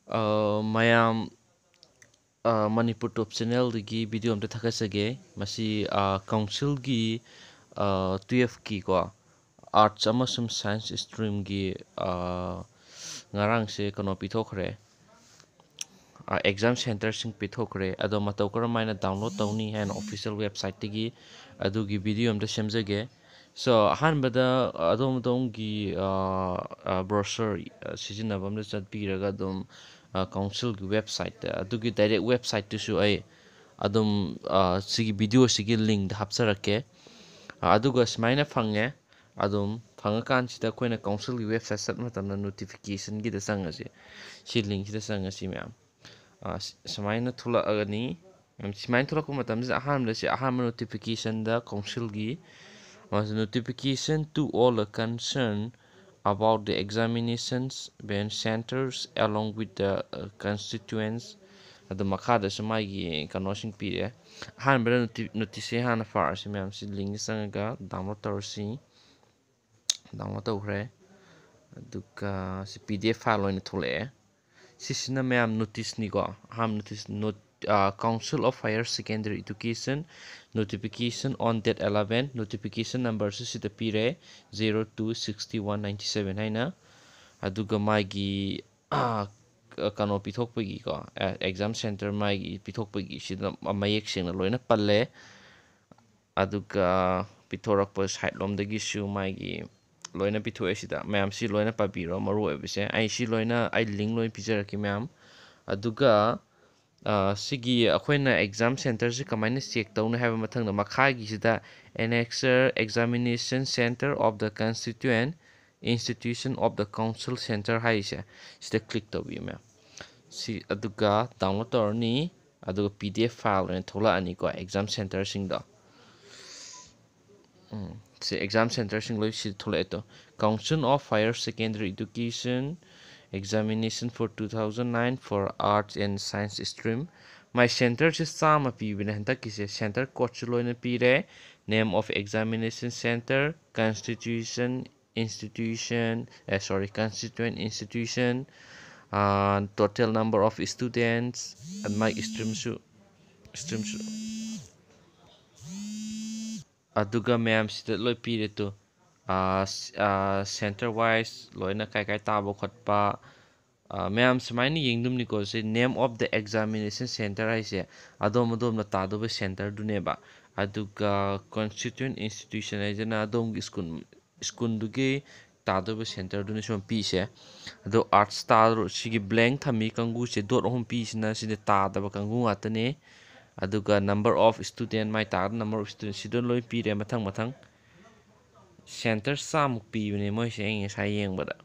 ꯃꯌꯥꯝ ꯃꯅꯤꯄꯨꯔ ꯇꯣꯞ ꯆꯦꯅꯦꯜꯗꯒꯤ ꯚꯤꯗꯤꯑꯣ ꯑꯝꯇ ꯊꯥꯒꯠꯆꯒꯦ ꯃꯁꯤ ꯀꯥꯎꯟꯁꯤꯜꯒꯤ 12ꯀꯤꯀꯣ ꯑꯥꯔꯠꯁ ꯑꯃꯁꯨꯡ ꯁꯥꯏꯟꯁ ꯁ꯭ꯇ꯭ꯔꯤꯝꯒꯤ ꯉꯔꯥꯡꯁꯦ ꯀꯩꯅꯣ ꯄꯤꯊꯣꯛꯈ꯭ꯔꯦ ꯑꯦꯛꯖꯥꯝ ꯁꯦꯟꯇꯔꯁꯤꯡ ꯄꯤꯊꯣꯛꯈ꯭ꯔꯦ ꯑꯗꯣ ꯃꯇꯧ ꯀꯔꯝꯍꯥꯏꯅ ꯗꯥꯎꯟꯂꯣꯗ ꯇꯧꯅꯤ ꯍꯥꯏꯅ ꯑꯣꯐꯤꯁꯤꯌꯦꯜ ꯋꯦꯕꯁꯥꯏꯠꯇꯒꯤ ꯑꯗꯨꯒꯤ ꯚꯤꯗꯤꯑꯣ ꯑꯝꯇ ꯁꯦꯝꯖꯒꯦ ꯁꯣ ꯑꯍꯥꯟꯕꯗ ꯑꯗꯣꯝꯒꯤ ꯕ꯭ꯔꯣꯁꯔ ꯁꯤꯖꯤꯟꯅꯕ ꯑꯃꯗ ꯆꯠꯄꯤꯔꯒ ꯑꯗꯨꯝ ꯀꯥꯎꯟꯁꯤꯜꯒꯤ ꯋꯦꯕꯁꯥꯏꯠꯇ ꯑꯗꯨꯒꯤ ꯗꯥꯏꯔꯦꯛ ꯋꯦꯕꯁꯥꯏꯠꯇꯨꯁꯨ ꯑꯩ ꯑꯗꯨꯝ ꯁꯤꯒꯤ ꯚꯤꯗꯤꯑꯣꯁꯤꯒꯤ ꯂꯤꯡꯛꯗ ꯍꯥꯞꯆꯔꯛꯀꯦ ꯑꯗꯨꯒ ꯁꯨꯃꯥꯏꯅ ꯐꯪꯉꯦ ꯑꯗꯨꯝ ꯐꯪꯉꯀꯥꯟꯁꯤꯗ ꯑꯩꯈꯣꯏꯅ ꯀꯥꯎꯟꯁꯤꯜꯒꯤ ꯋꯦꯕꯁꯥꯏꯠ ꯆꯠꯄ ꯃꯇꯝꯗ ꯅꯣꯇꯤꯐꯤꯀꯦꯁꯟꯒꯤꯗ ꯆꯪꯉꯁꯤ ꯁꯤ ꯂꯤꯡꯛꯁꯤꯗ ꯆꯪꯉꯁꯤ ꯃꯌꯥꯝ ꯁꯨꯃꯥꯏꯅ ꯊꯣꯛꯂꯛꯑꯒꯅꯤ ꯁꯨꯃꯥꯏꯅ ꯊꯣꯛꯂꯛꯄ ꯃꯇꯝꯁꯤꯗ ꯑꯍꯥꯟꯕ ꯅꯣꯇꯤꯐꯤꯀꯦꯁꯟꯗ ꯀꯥꯎꯟꯁꯤꯜꯒꯤ notification to all concerned about the examinations ben centers along with the constituents ꯑꯗꯨ ꯃꯈꯥꯗꯁꯨ ꯃꯥꯒꯤ ꯀꯩꯅꯣꯁꯤꯡ ꯄꯤꯔꯦ ꯑꯍꯥꯟꯕꯗ ꯅꯣꯇꯤꯁꯁꯦ ꯍꯥꯟꯅ ꯐꯥꯔꯁꯤ ꯃꯌꯥꯝꯁꯤ ꯂꯤꯡꯛ ꯆꯪꯉꯒ ꯗꯥꯎꯟꯂꯣꯗ ꯇꯧꯔꯁꯤ ꯗꯥꯎꯟꯂꯣꯗ ꯇꯧꯈ꯭ꯔꯦ ꯑꯗꯨꯒ ꯁꯤ PDF ꯐꯥꯏꯜ ꯑꯣꯏꯅ ꯊꯣꯛꯂꯛꯑꯦ ꯁꯤꯁꯤꯅ ꯃꯌꯥꯝ ꯅꯣꯇꯤꯁꯅꯤꯀꯣ ꯑꯍꯥꯟꯕ notice Council of Higher Secondary Education notification on date 11 notification numberꯁꯨ ꯁꯤꯗ ꯄꯤꯔꯦ 026197 ꯍꯥꯏꯅ ꯑꯗꯨꯒ ꯃꯥꯒꯤ ꯀꯩꯅꯣ ꯄꯤꯊꯣꯛꯄꯒꯤꯀꯣ ꯑꯦꯛꯖꯥꯝ ꯁꯦꯟꯇꯔ ꯃꯥꯒꯤ ꯄꯤꯊꯣꯛꯄꯒꯤ ꯁꯤꯗ ꯃꯌꯦꯛ ꯁꯦꯡꯅ ꯂꯣꯏꯅ ꯄꯜꯂꯦ ꯑꯗꯨꯒ ꯄꯤꯊꯣꯔꯛꯄ ꯁꯥꯏꯠ ꯂꯣꯝꯗꯒꯤꯁꯨ ꯃꯥꯒꯤ ꯂꯣꯏꯅ ꯄꯤꯊꯣꯛꯑꯦ ꯁꯤꯗ ꯃꯌꯥꯝ ꯁꯤ ꯂꯣꯏꯅ ꯄꯥꯕꯤꯔꯣ ꯃꯔꯨ ꯑꯣꯏꯕꯁꯦ ꯑꯩ ꯁꯤ ꯂꯣꯏꯅ ꯑꯩ ꯂꯤꯡꯛ ꯂꯣꯏꯅ ꯄꯤꯖꯔꯛꯀꯦ ꯃꯌꯥꯝ ꯑꯗꯨꯒ ꯁꯤꯒꯤ ꯑꯩꯈꯣꯏꯅ ꯑꯦꯛꯖꯥꯝ ꯁꯦꯟꯇꯔꯁꯤ ꯀꯃꯥꯏꯅ ꯆꯦꯛ ꯇꯧꯅꯤ ꯍꯥꯏꯕ ꯃꯊꯪꯗ ꯃꯈꯥꯒꯤꯁꯤꯗ Annexure Examination Center of the Constituent Institution of the Council Center ꯍꯥꯏꯔꯤꯁꯦ ꯁꯤꯗ ꯀ꯭ꯂꯤꯛ ꯇꯧꯕꯤꯌꯨ ꯃꯌꯥꯝ ꯁꯤ ꯑꯗꯨꯒ ꯗꯥꯎꯟꯂꯣꯗ ꯇꯧꯔꯅꯤ ꯑꯗꯨꯒ PDF ꯐꯥꯏꯜ ꯑꯣꯏꯅ ꯊꯣꯛꯂꯛꯑꯅꯤꯀꯣ ꯑꯦꯛꯖꯥꯝ ꯁꯦꯟꯇꯔꯁꯤꯡꯗꯣ ꯁꯤ ꯑꯦꯛꯖꯥꯝ ꯁꯦꯟꯇꯔꯁꯤꯡ ꯂꯣꯏ ꯁꯤ ꯊꯣꯛꯂꯛꯑꯦ ꯇꯣ Council of Higher Secondary Education Examination for 2009 for Arts and Science Stream My Centerꯁꯤ 100 ꯄꯤꯕꯅꯦ ꯍꯟꯗꯛꯀꯤꯁꯦ ꯁꯦꯟꯇꯔ ꯀꯣꯗꯁꯨ ꯂꯣꯏꯅ ꯄꯤꯔꯦ Name of Examination Center Constituent Institution Total number of students and my streamsu ꯑꯗꯨꯒ ꯃꯌꯥꯝꯁꯤꯗ ꯂꯣꯏ ꯄꯤꯔꯦ ꯇꯨ ꯁꯦꯟꯇꯔ ꯋꯥꯏꯁ ꯂꯣꯏꯅ ꯀꯥꯏ ꯇꯥꯕ ꯈꯣꯠꯄ ꯃꯌꯥꯝ ꯁꯨꯃꯥꯏꯅ ꯌꯦꯡꯗꯨꯝꯅꯤꯀꯣ ꯁꯤ name of the examination centre ꯍꯥꯏꯁꯦ ꯑꯗꯣꯝꯅ ꯇꯥꯗꯧꯕ ꯁꯦꯟꯇꯔꯗꯨꯅꯦꯕ ꯑꯗꯨꯒ ꯀꯣꯟꯁꯇꯤꯇ꯭ꯌꯨꯟ ꯏꯟꯁꯇꯤꯇ꯭ꯌꯨꯁꯟ ꯍꯥꯏꯁꯤꯅ ꯑꯗꯣꯝꯒꯤ ꯁ꯭ꯀꯨꯜꯗꯨꯒꯤ ꯇꯥꯗꯧꯕ ꯁꯦꯟꯇꯔꯗꯨꯅꯤ ꯁꯨꯝ ꯄꯤꯁꯦ ꯑꯗꯣ ꯑꯥꯔꯠꯁ ꯁꯤꯒꯤ ꯕ꯭ꯂꯦꯡ ꯊꯝꯃꯤ ꯀꯥꯡꯒꯨꯁꯦ ꯗꯣꯠ 3 ꯄꯤꯁꯤꯅ ꯁꯤꯗ ꯇꯥꯗꯕ ꯀꯥꯡꯒꯨ ꯉꯥꯛꯇꯅꯦ ꯑꯗꯨꯒ ꯅꯝꯕꯔ ꯑꯣꯐ ꯁ꯭ꯇꯨꯗꯦꯟ ꯃꯥꯏ ꯇꯥꯒꯗꯕ ꯅꯝꯕꯔ ꯑꯣꯐ ꯁ꯭ꯇꯨꯗꯦꯟ ꯁꯤꯗ ꯂꯣꯏ ꯄꯤꯔꯦ ꯃꯊꯪ ꯁꯦꯟꯇꯔ 100ꯃꯨꯛ ꯄꯤꯕꯅꯦ ꯃꯣꯏꯁꯦ ꯑꯩ ꯉꯁꯥꯏ ꯌꯦꯡꯕꯗ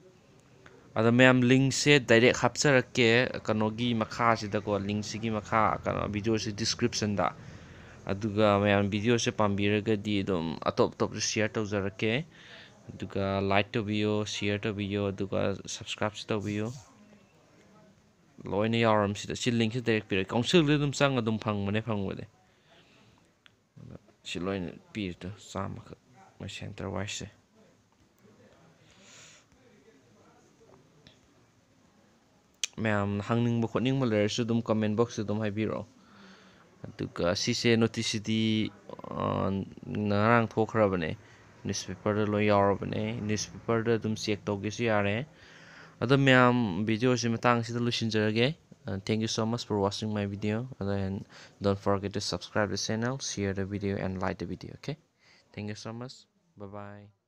ꯑꯗ ꯃꯌꯥꯝ ꯂꯤꯡꯛꯁꯦ ꯗꯥꯏꯔꯦꯛ ꯍꯥꯞꯆꯔꯛꯀꯦ ꯀꯩꯅꯣꯒꯤ ꯃꯈꯥꯁꯤꯗꯀꯣ ꯂꯤꯡꯛꯁꯤꯒꯤ ꯃꯈꯥ ꯀꯩꯅꯣ ꯚꯤꯗꯤꯑꯣꯁꯤ ꯗꯤꯁꯀ꯭ꯔꯤꯞꯁꯟꯗ ꯑꯗꯨꯒ ꯃꯌꯥꯝ ꯚꯤꯗꯤꯑꯣꯁꯦ ꯄꯥꯝꯕꯤꯔꯒꯗꯤ ꯑꯗꯨꯝ ꯑꯇꯣꯞꯄꯁꯨ ꯁꯤꯌꯔ ꯇꯧꯖꯔꯛꯀꯦ ꯑꯗꯨꯒ ꯂꯥꯏꯛ ꯇꯧꯕꯤꯌꯣ ꯁꯤꯌꯔ ꯇꯧꯕꯤꯌꯣ ꯑꯗꯨꯒ ꯁꯕꯁꯀ꯭ꯔꯥꯏꯕꯁꯨ ꯇꯧꯕꯤꯌꯨ ꯂꯣꯏꯅ ꯌꯥꯎꯔꯝ ꯁꯤꯗ ꯁꯤ ꯂꯤꯡꯛꯁꯤ ꯗꯥꯏꯔꯦꯛ ꯄꯤꯔꯛꯑꯦ ꯀꯥꯎꯟꯁꯤꯜꯗ ꯑꯗꯨꯝ ꯆꯪꯉ ꯑꯗꯨꯝ ꯐꯪꯕꯅꯦ ꯁꯤ ꯂꯣꯏꯅ ꯄꯤꯔꯤꯗꯣ 100ꯈꯛ ꯃꯣꯏ ꯁꯦꯟꯇꯔ ꯋꯥꯏꯁꯁꯦ ꯃꯌꯥꯝ ꯍꯪꯅꯤꯡꯕ ꯈꯣꯠꯅꯤꯡꯕ ꯂꯩꯔꯁꯨ ꯑꯗꯨꯝ ꯀꯃꯦꯟ ꯕꯣꯛꯁꯇ ꯑꯗꯨꯝ ꯍꯥꯏꯕꯤꯔꯛꯑꯣ ꯑꯗꯨꯒ ꯁꯤꯁꯦ ꯅꯣꯇꯤꯁꯁꯤꯗꯤ ꯉꯔꯥꯡ ꯊꯣꯛꯈ꯭ꯔꯕꯅꯦ ꯅ꯭ꯌꯨꯁꯄꯦꯄꯔꯗ ꯂꯣꯏ ꯌꯥꯎꯔꯕꯅꯦ ꯅ꯭ꯌꯨꯁꯄꯦꯄꯔꯗ ꯑꯗꯨꯝ ꯆꯦꯛ ꯇꯧꯒꯦꯁꯨ ꯌꯥꯔꯦ ꯑꯗꯣ ꯃꯌꯥꯝ ꯚꯤꯗꯤꯑꯣꯁꯤ ꯃꯇꯥꯡꯁꯤꯗ ꯂꯣꯏꯁꯤꯟꯖꯔꯒꯦ Thank you so much for watching my video and don't forget to subscribe the channel, share the video and like the video. Okay, thank you so much. Bye bye.